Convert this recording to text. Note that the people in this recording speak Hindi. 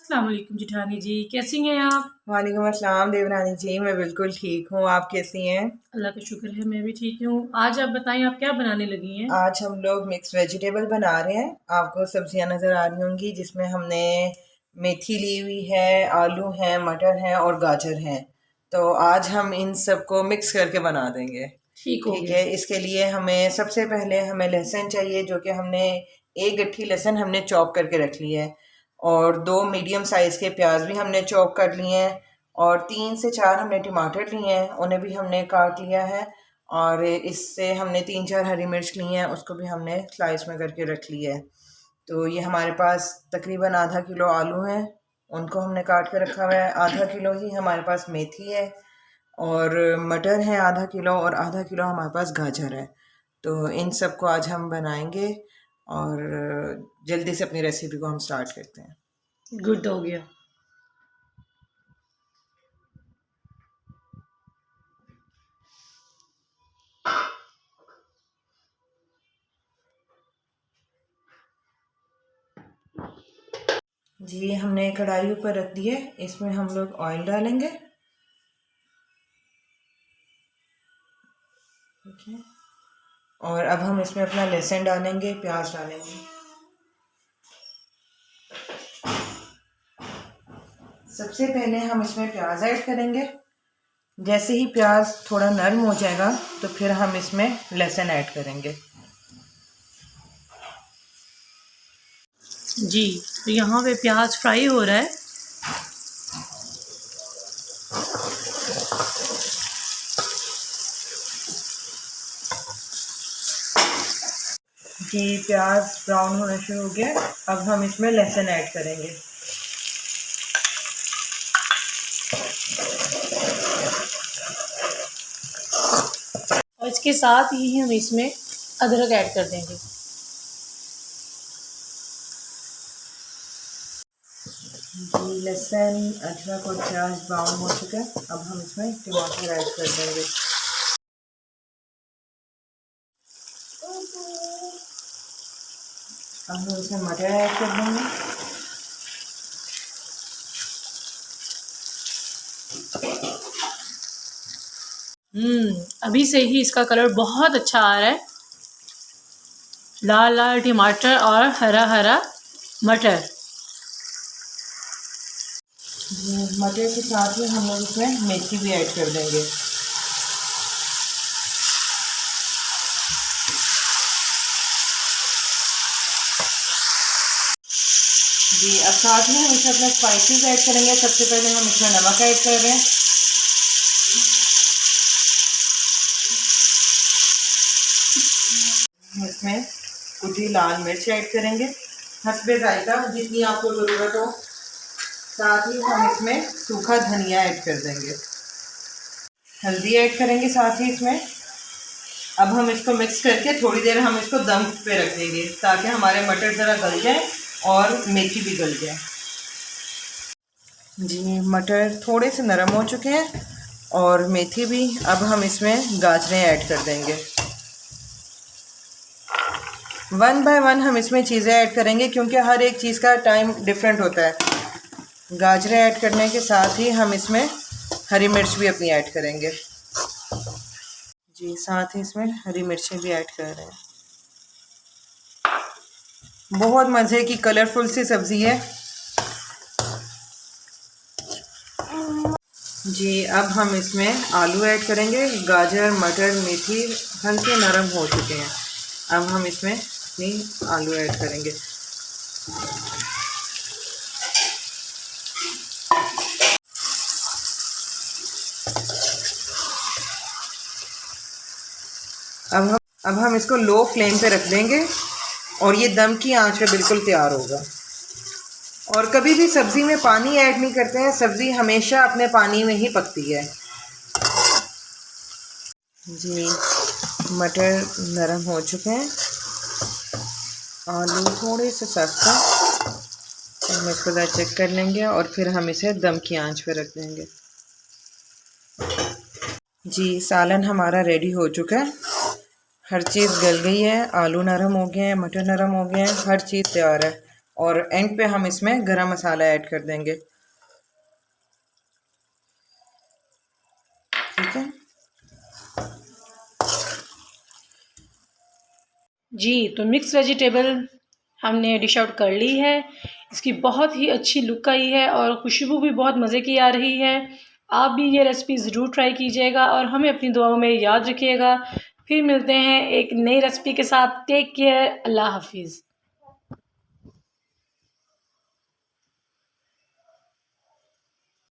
अस्सलाम वालेकुम जिठानी जी, कैसी हैं आप? वालेकुम अस्सलाम देवरानी जी, मैं बिल्कुल ठीक हूँ। आप कैसी हैं? अल्लाह का शुक्र है, मैं भी ठीक हूँ। आज आप बताएं, आप क्या बनाने लगी हैं? आज हम लोग मिक्स वेजिटेबल बना रहे हैं। आपको सब्जियां नज़र आ रही होंगी जिसमें हमने मेथी ली हुई है, आलू हैं, मटर हैं और गाजर हैं। तो आज हम इन सबको मिक्स करके बना देंगे। ठीक हो ठीक गया। है, इसके लिए हमें सबसे पहले हमें लहसुन चाहिए, जो कि हमने एक गट्ठी लहसुन हमने चॉप करके रख ली है, और 2 मीडियम साइज़ के प्याज भी हमने चॉप कर लिए हैं, और 3 से 4 हमने टमाटर लिए हैं, उन्हें भी हमने काट लिया है। और इससे हमने 3-4 हरी मिर्च ली हैं, उसको भी हमने स्लाइस में करके रख लिया है। तो ये हमारे पास तकरीबन आधा किलो आलू हैं, उनको हमने काट के रखा हुआ है। आधा किलो ही हमारे पास मेथी है, और मटर है आधा किलो, और आधा किलो हमारे पास गाजर है। तो इन सब को आज हम बनाएंगे, और जल्दी से अपनी रेसिपी को हम स्टार्ट करते हैं। गुड हो गया। जी, हमने कढ़ाई ऊपर रख दी है, इसमें हम लोग ऑयल डालेंगे। ठीक है, और अब हम इसमें अपना लहसुन डालेंगे, प्याज डालेंगे। सबसे पहले हम इसमें प्याज ऐड करेंगे। जैसे ही प्याज थोड़ा नरम हो जाएगा तो फिर हम इसमें लहसुन ऐड करेंगे। जी, तो यहाँ पे प्याज फ्राई हो रहा है। जी, प्याज ब्राउन होना शुरू हो गया। अब हम इसमें लहसुन ऐड करेंगे। और इसके साथ ही हम इसमें अदरक ऐड कर देंगे। जी, लहसुन, अदरक और प्याज ब्राउन हो चुका है। अब हम इसमें टमाटर ऐड कर देंगे। अब हम इसमें मटर ऐड कर देंगे। अभी से ही इसका कलर बहुत अच्छा आ रहा है। लाल लाल टमाटर और हरा हरा मटर। मटर के साथ ही हम लोग इसमें मेथी भी ऐड कर देंगे। जी, अब साथ में हम इसमें अपने स्पाइसेस ऐड करेंगे। सबसे पहले हम इसमें नमक ऐड कर रहे हैं। इसमें कुटी लाल मिर्च ऐड करेंगे, हस्बे जायका जितनी आपको ज़रूरत हो। साथ ही हम इसमें सूखा धनिया ऐड कर देंगे। हल्दी ऐड करेंगे साथ ही इसमें। अब हम इसको मिक्स करके थोड़ी देर हम इसको दम पे रख देंगे, ताकि हमारे मटर ज़रा गल जाए और मेथी भी गल जाए। जी, मटर थोड़े से नरम हो चुके हैं, और मेथी भी। अब हम इसमें गाजरें ऐड कर देंगे। 1 बाय 1 हम इसमें चीज़ें ऐड करेंगे, क्योंकि हर एक चीज़ का टाइम डिफरेंट होता है। गाजरें ऐड करने के साथ ही हम इसमें हरी मिर्च भी अपनी ऐड करेंगे। जी, साथ ही इसमें हरी मिर्चें भी ऐड कर रहे हैं। बहुत मज़े की कलरफुल सी सब्ज़ी है। जी, अब हम इसमें आलू ऐड करेंगे। गाजर, मटर, मेथी हल्के नरम हो चुके हैं। अब हम इसमें अपनी आलू ऐड करेंगे। अब हम इसको लो फ्लेम पे रख देंगे, और ये दम की आंच पे बिल्कुल तैयार होगा। और कभी भी सब्ज़ी में पानी ऐड नहीं करते हैं, सब्ज़ी हमेशा अपने पानी में ही पकती है। जी, मटर नरम हो चुके हैं, आलू थोड़े से सख्त हैं। हम इसको ज़रा चेक कर लेंगे, और फिर हम इसे दम की आंच पे रख देंगे। जी, सालन हमारा रेडी हो चुका है। हर चीज़ गल गई है, आलू नरम हो गए हैं, मटर नरम हो गए हैं, हर चीज़ तैयार है। और एंड पे हम इसमें गरम मसाला ऐड कर देंगे। ठीक है जी। तो मिक्स वेजिटेबल हमने डिश आउट कर ली है। इसकी बहुत ही अच्छी लुक आई है और खुशबू भी बहुत मज़े की आ रही है। आप भी ये रेसिपी ज़रूर ट्राई कीजिएगा और हमें अपनी दुआओं में याद रखिएगा। फिर मिलते हैं एक नई रेसिपी के साथ। Take care. अल्लाह हाफिज़।